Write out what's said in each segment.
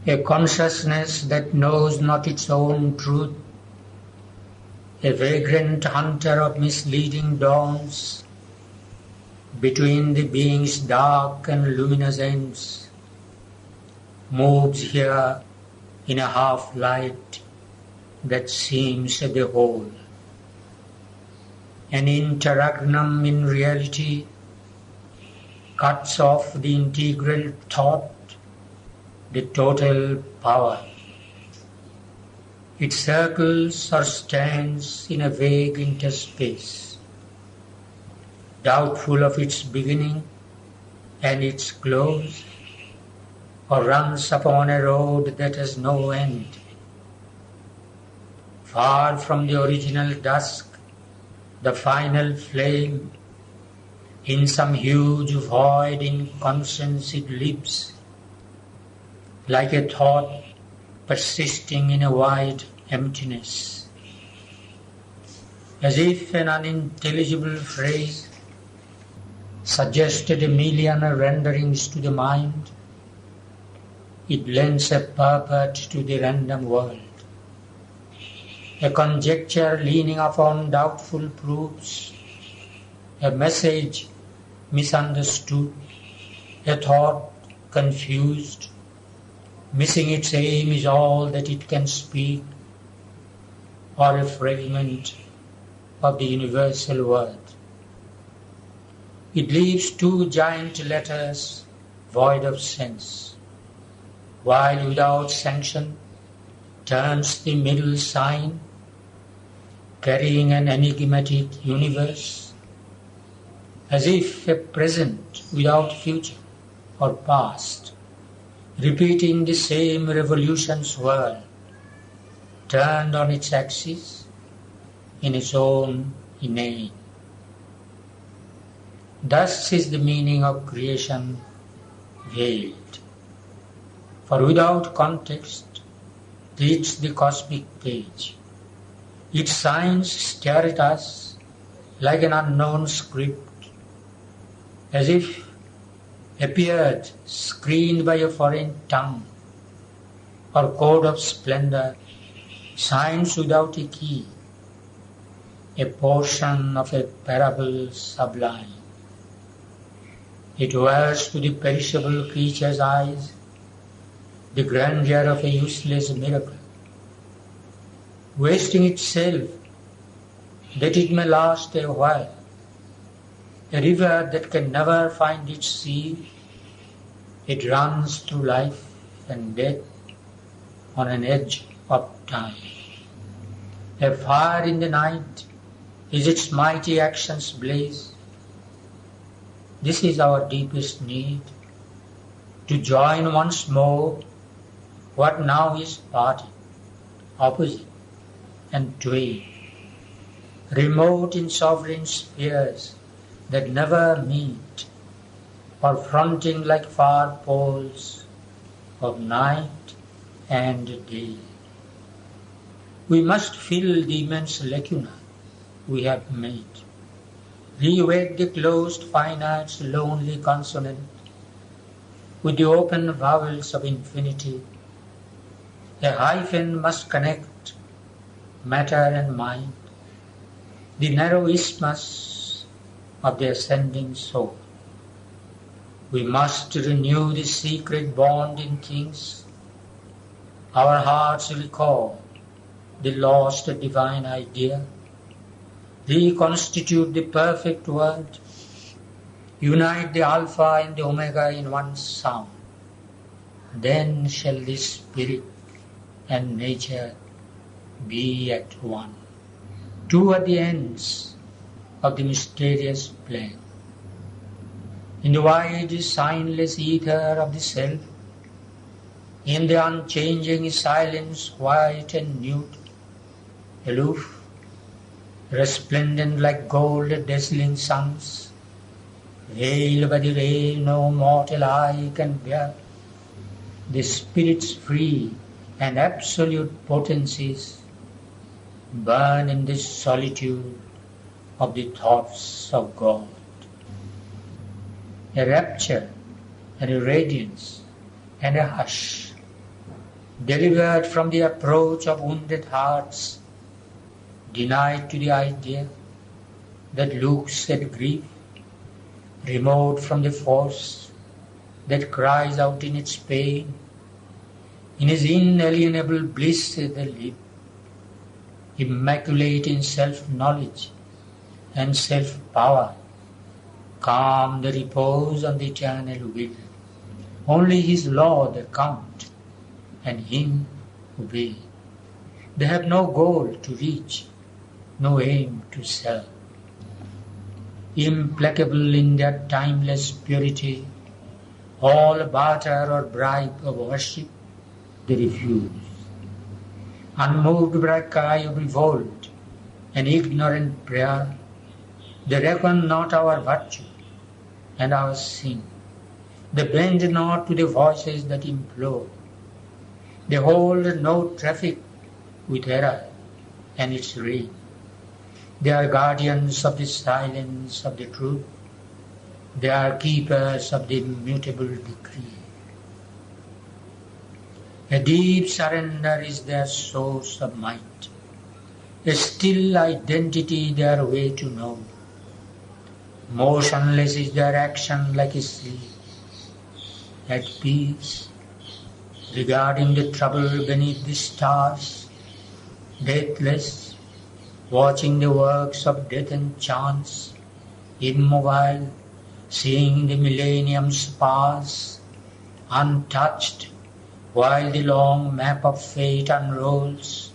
a consciousness that knows not its own truth, a vagrant hunter of misleading dawns, between the being's dark and luminous ends, moves here in a half-light that seems the whole. An interregnum in reality cuts off the integral thought, the total power. It circles or stands in a vague interspace, doubtful of its beginning and its close, or runs upon a road that has no end. Far from the original dusk, the final flame, in some huge void in conscience it lives, like a thought persisting in a wide emptiness. As if an unintelligible phrase suggested a million renderings to the mind, it lends a purport to the random world. A conjecture leaning upon doubtful proofs, a message misunderstood, a thought confused, missing its aim is all that it can speak, or a fragment of the universal word. It leaves two giant letters void of sense, while without sanction turns the middle sign, carrying an enigmatic universe, as if a present without future or past, repeating the same revolutions whirl, turned on its axis in its own inane. Thus is the meaning of creation veiled. For without context reads the cosmic page. Its signs stare at us like an unknown script, as if appeared screened by a foreign tongue, or code of splendor, signs without a key, a portion of a parable sublime. It wears to the perishable creature's eyes the grandeur of a useless miracle, wasting itself that it may last a while, a river that can never find its sea. It runs through life and death on an edge of time. A fire in the night is its mighty action's blaze. This is our deepest need, to join once more what now is parted, opposite and twain, remote in sovereign spheres that never meet, or fronting like far poles of night and day. We must fill the immense lacuna we have made, rewake the closed finite's lonely consonant with the open vowels of infinity. A hyphen must connect matter and mind, the narrow isthmus of the ascending soul. We must renew the secret bond in things. Our hearts recall the lost divine idea, reconstitute the perfect word, unite the Alpha and the Omega in one sound. Then shall the spirit and nature be at one. Two are the ends of the mysterious plan. In the wide, signless ether of the self, in the unchanging silence, white and mute, aloof, resplendent like gold dazzling suns, veiled by the veil no mortal eye can bear, the spirit's free and absolute potencies burn in the solitude of the thoughts of God. A rapture and a radiance and a hush delivered from the approach of wounded hearts, denied to the idea that looks at grief, remote from the force that cries out in its pain. In his inalienable bliss they live, immaculate in self-knowledge and self-power, calm the repose on the eternal will. Only his law they count, and him obey. They have no goal to reach, no aim to serve. Implacable in their timeless purity, all barter or bribe of worship they refuse. Unmoved by a cry of revolt and ignorant prayer, they reckon not our virtue and our sin. They bend not to the voices that implore. They hold no traffic with error and its reign. They are guardians of the silence of the truth. They are keepers of the immutable decree. A deep surrender is their source of might, a still identity their way to know. Motionless is their action like a sleep, at peace, regarding the trouble beneath the stars, deathless, watching the works of death and chance, immobile, seeing the millenniums pass, untouched, while the long map of fate unrolls.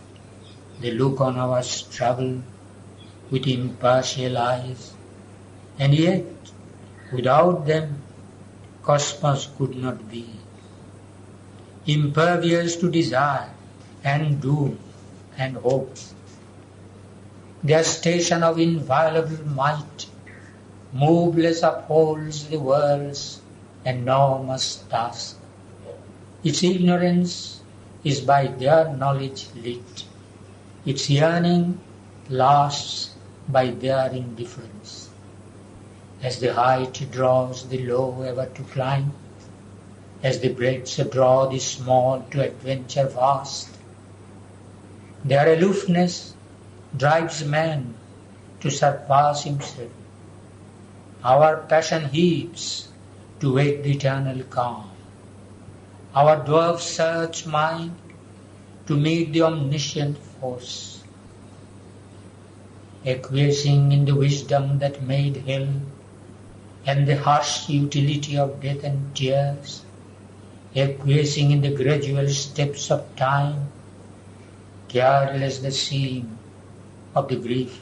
They look on our struggle with impartial eyes, and yet, without them, cosmos could not be. Impervious to desire and doom and hope, their station of inviolable might moveless upholds the world's enormous task. Its ignorance is by their knowledge lit. Its yearning lasts by their indifference. As the height draws the low ever to climb, as the breadths draw the small to adventure vast, their aloofness drives man to surpass himself. Our passion heaps to wake the eternal calm. Our dwarf search mind to meet the omniscient force. Acquiescing in the wisdom that made hell and the harsh utility of death and tears, acquiescing in the gradual steps of time, careless the seam of the grief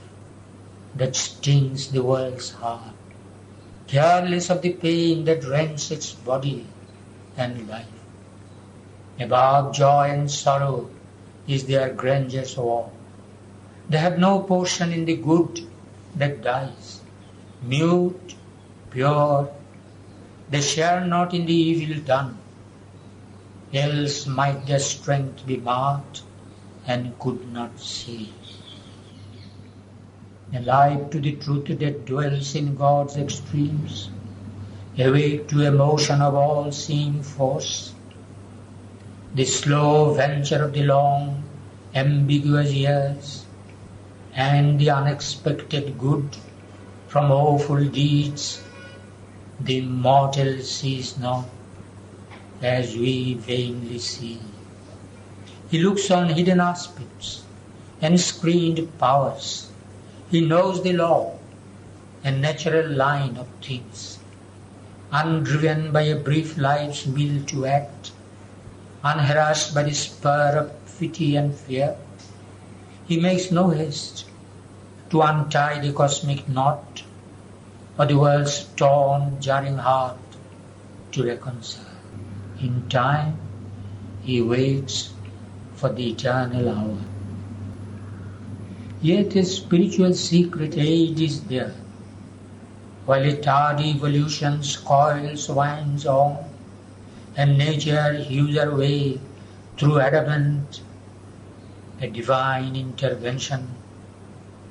that stings the world's heart, careless of the pain that rends its body and life. Above joy and sorrow is their granger's war. They have no portion in the good that dies. Mute, pure, they share not in the evil done. Else might their strength be marked and could not see. Alive to the truth that dwells in God's extremes, awake to emotion of all-seeing force, the slow venture of the long, ambiguous years, and the unexpected good from awful deeds, the immortal sees not, as we vainly see. He looks on hidden aspects and screened powers. He knows the law and natural line of things, undriven by a brief life's will to act, unharassed by the spur of pity and fear. He makes no haste to untie the cosmic knot or the world's torn, jarring heart to reconcile. In time, he waits for the eternal hour. Yet a spiritual secret aid is there, while a tardy evolution's coils winds on, and nature hews her way through adamant, a divine intervention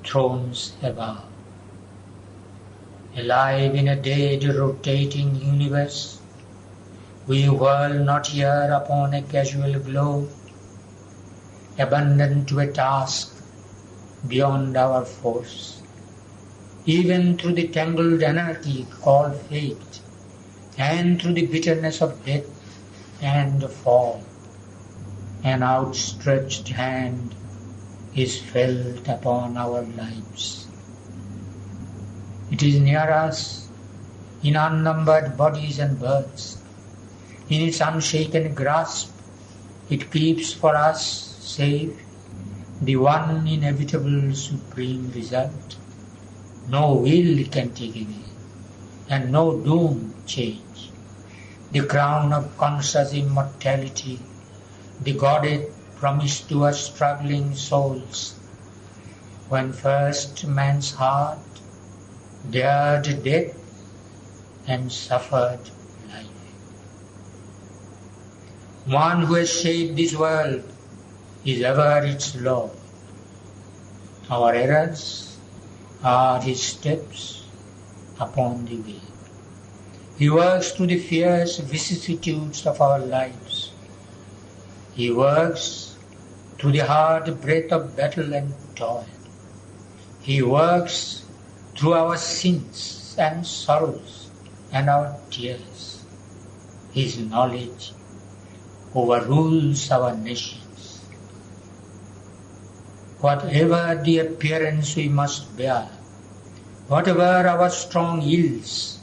thrones above. Alive in a dead rotating universe, we whirl not here upon a casual globe, abandoned to a task beyond our force. Even through the tangled anarchy called fate, and through the bitterness of death and fall, an outstretched hand is felt upon our lives. It is near us in unnumbered bodies and births. In its unshaken grasp, it keeps for us safe the one inevitable supreme result. No will can take away, and no doom change. The crown of conscious immortality, the Godhead promised to us struggling souls, when first man's heart dared death and suffered life. One who has shaped this world is ever its Lord. Our errors are His steps upon the way. He works through the fierce vicissitudes of our lives. He works through the hard breath of battle and toil. He works through our sins and sorrows and our tears. His knowledge overrules our nations. Whatever the appearance we must bear, whatever our strong ills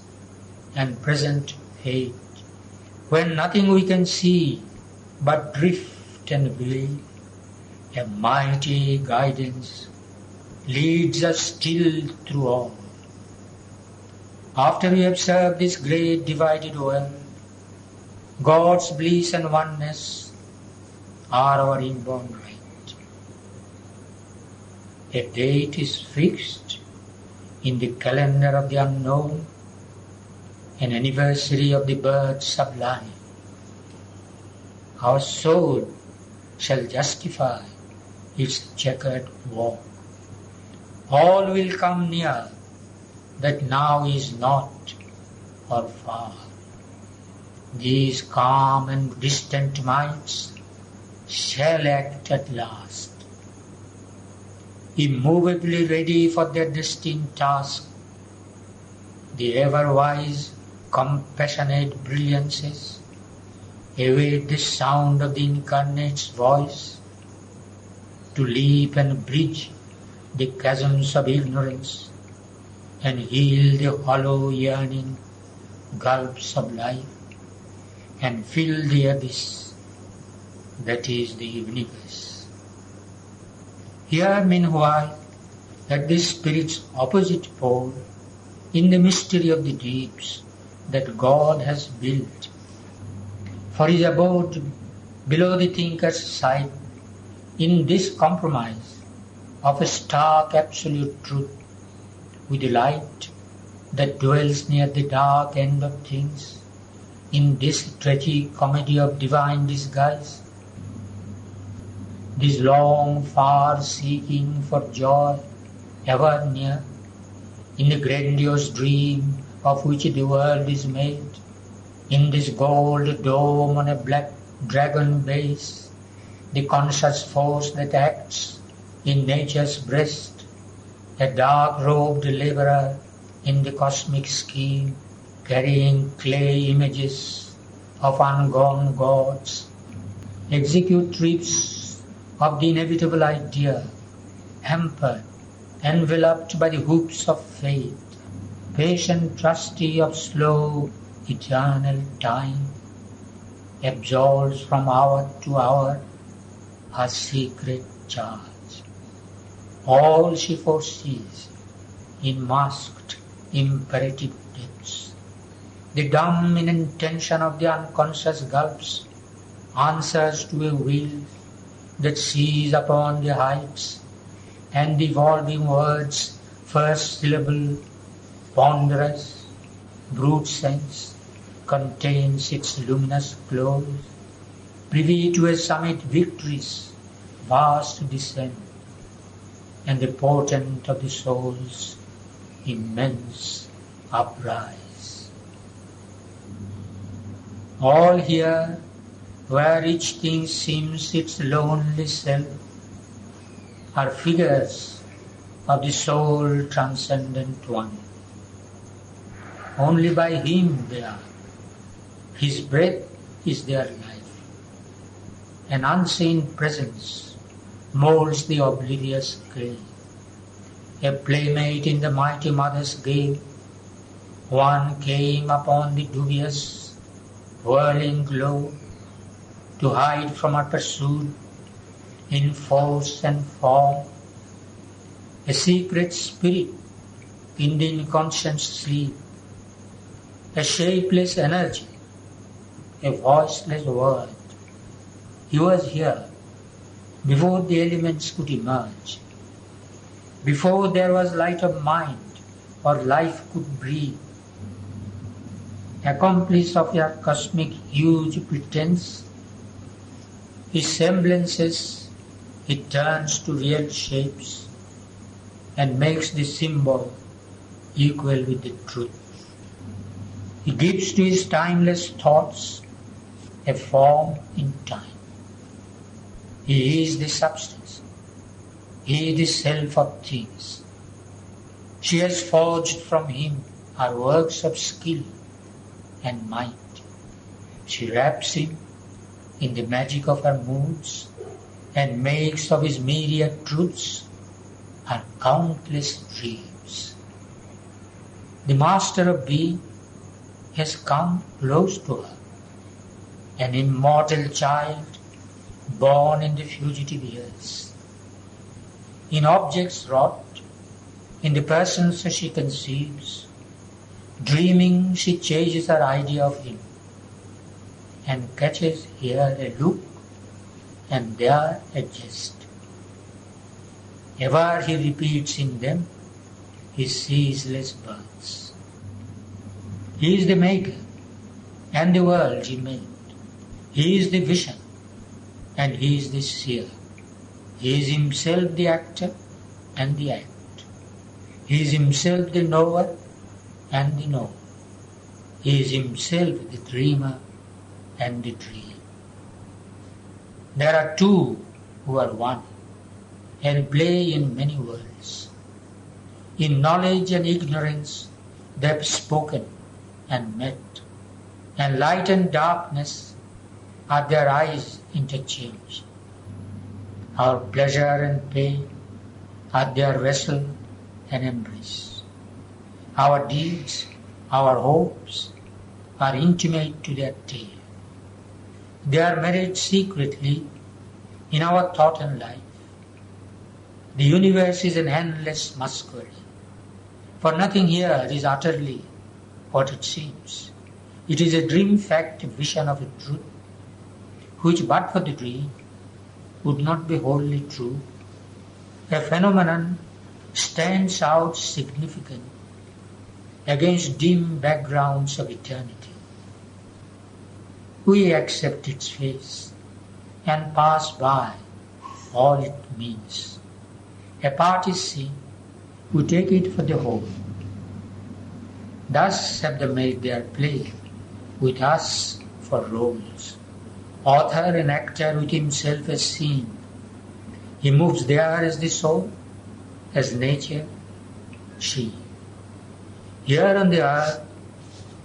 and present fate, when nothing we can see but drift and veil, a mighty guidance leads us still through all. After we observe this great divided world, God's bliss and oneness are our inborn right. A date is fixed in the calendar of the unknown, an anniversary of the birth sublime. Our soul shall justify its checkered walk. All will come near that now is not or far. These calm and distant minds shall act at last, immovably ready for their destined task. The ever-wise, compassionate brilliances await the sound of the Incarnate's voice to leap and bridge the chasms of ignorance and heal the hollow yearning gulfs of life and fill the abyss that is the universe. Here, meanwhile, at the Spirit's opposite pole, in the mystery of the deeps that God has built for His abode below the thinker's sight, in this compromise of a stark absolute truth with the light that dwells near the dark end of things, in this tragic comedy of divine disguise, this long far seeking for joy ever near, in the grandiose dream of which the world is made, in this gold dome on a black dragon base, the conscious force that acts in nature's breast, a dark-robed laborer in the cosmic scheme, carrying clay images of ungone gods, execute trips of the inevitable idea, hampered, enveloped by the hoops of fate, patient trustee of slow, eternal time, absolves from hour to hour her secret charge. All she foresees in masked, imperative depths. The dumb inattention of the unconscious gulfs answers to a will that sees upon the heights, and the evolving words' first syllable, ponderous, brute sense, contains its luminous close, privy to a summit victory's vast descent, and the portent of the soul's immense uprise. All here where each thing seems its lonely self, are figures of the sole transcendent one. Only by him they are. His breath is their life. An unseen presence molds the oblivious clay. A playmate in the mighty mother's gale, one came upon the dubious, whirling glow, to hide from her pursuit in force and form. A secret spirit pinned in conscious sleep, a shapeless energy, a voiceless word. He was here before the elements could emerge, before there was light of mind or life could breathe. Accomplice of your cosmic huge pretense, his semblances he turns to real shapes and makes the symbol equal with the truth. He gives to his timeless thoughts a form in time. He is the substance. He is the self of things. She has forged from him her works of skill and might. She wraps him in the magic of her moods and makes of his myriad truths her countless dreams. The master of being has come close to her, an immortal child born in the fugitive years. In objects wrought, in the persons she conceives, dreaming she chases her idea of him, and catches here a look and there a jest. Ever he repeats in them his ceaseless births. He is the maker, and the world he made. He is the vision, and he is the seer. He is himself the actor and the act. He is himself the knower and the known. He is himself the dreamer and the dream. There are two who are one and play in many worlds. In knowledge and ignorance they have spoken and met, and light and darkness are their eyes interchanged. Our pleasure and pain are their vessel and embrace. Our deeds, our hopes are intimate to their tale. They are married secretly in our thought and life. The universe is an endless masquerade, for nothing here is utterly what it seems. It is a dream fact, a vision of a truth, which but for the dream would not be wholly true. A phenomenon stands out significant against dim backgrounds of eternity. We accept its face and pass by all it means. A part is seen, we take it for the whole. Thus have they made their play with us for roles. Author and actor with himself as seen. He moves there as the soul, as nature, she. Here on the earth,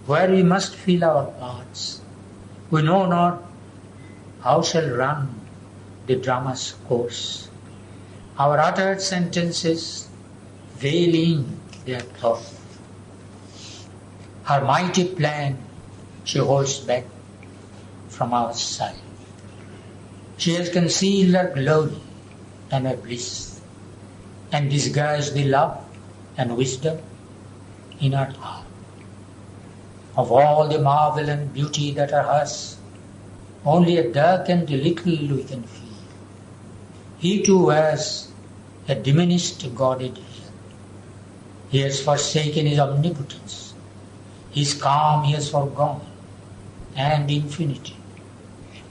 where we must feel our parts, we know not how shall run the drama's course. Our uttered sentences veil in their thought. Her mighty plan she holds back from our sight. She has concealed her glory and her bliss, and disguised the love and wisdom in her heart. Of all the marvel and beauty that are hers, only a darkened little we can feel. He too wears a diminished godhead here. He has forsaken his omnipotence. His calm he has forgone, and infinity.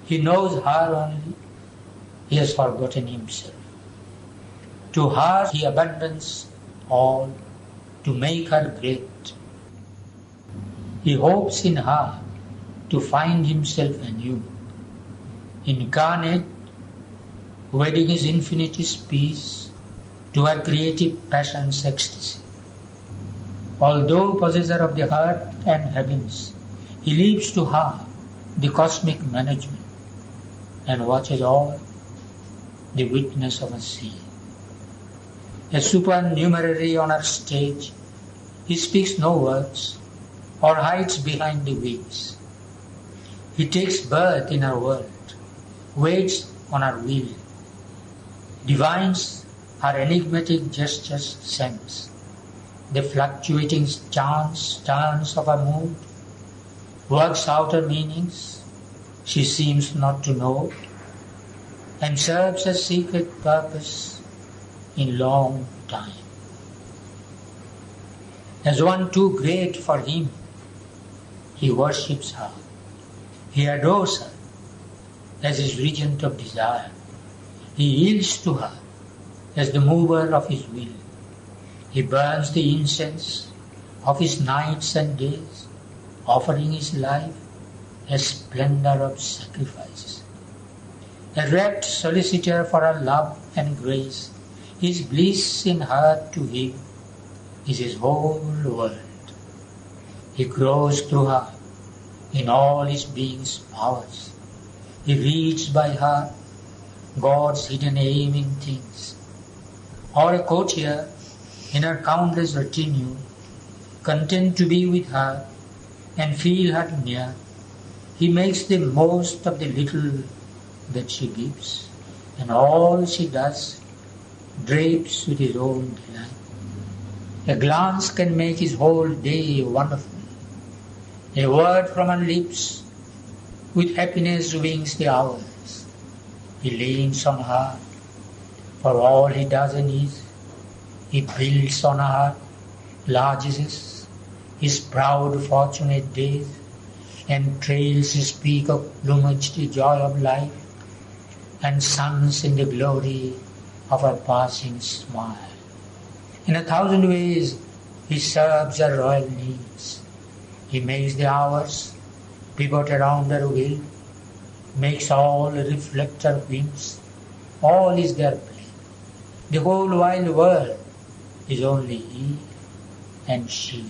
He knows her only. He has forgotten himself. To her he abandons all to make her great. He hopes in her to find himself anew. Incarnate, wedding his infinity's peace to her creative passion's ecstasy. Although possessor of the earth and heavens, he leaves to her the cosmic management and watches all the witness of a sea. A supernumerary on her stage, he speaks no words or hides behind the wings. He takes birth in her world, waits on her will, divines her enigmatic gestures sense, the fluctuating turns of her mood, works out her meanings she seems not to know, and serves a secret purpose in long time. As one too great for him, he worships her, he adores her as his regent of desire. He yields to her as the mover of his will. He burns the incense of his nights and days, offering his life as splendor of sacrifice. A rapt solicitor for her love and grace, his bliss in her to him is his whole world. He grows through her in all his being's powers. He reads by her God's hidden aim in things. Or a courtier in her countless retinue, content to be with her and feel her near, he makes the most of the little that she gives, and all she does drapes with his own delight. A glance can make his whole day wonderful. A word from her lips with happiness wings the hours. He leans on her for all he does and is. He builds on her largesses, his proud fortunate days, and trails his peak of plumage the joy of life, and suns in the glory of her passing smile. In 1,000 ways he serves her royal needs. He makes the hours pivot around her will, makes all reflect her whims. All is their play. The whole wide world is only he and she.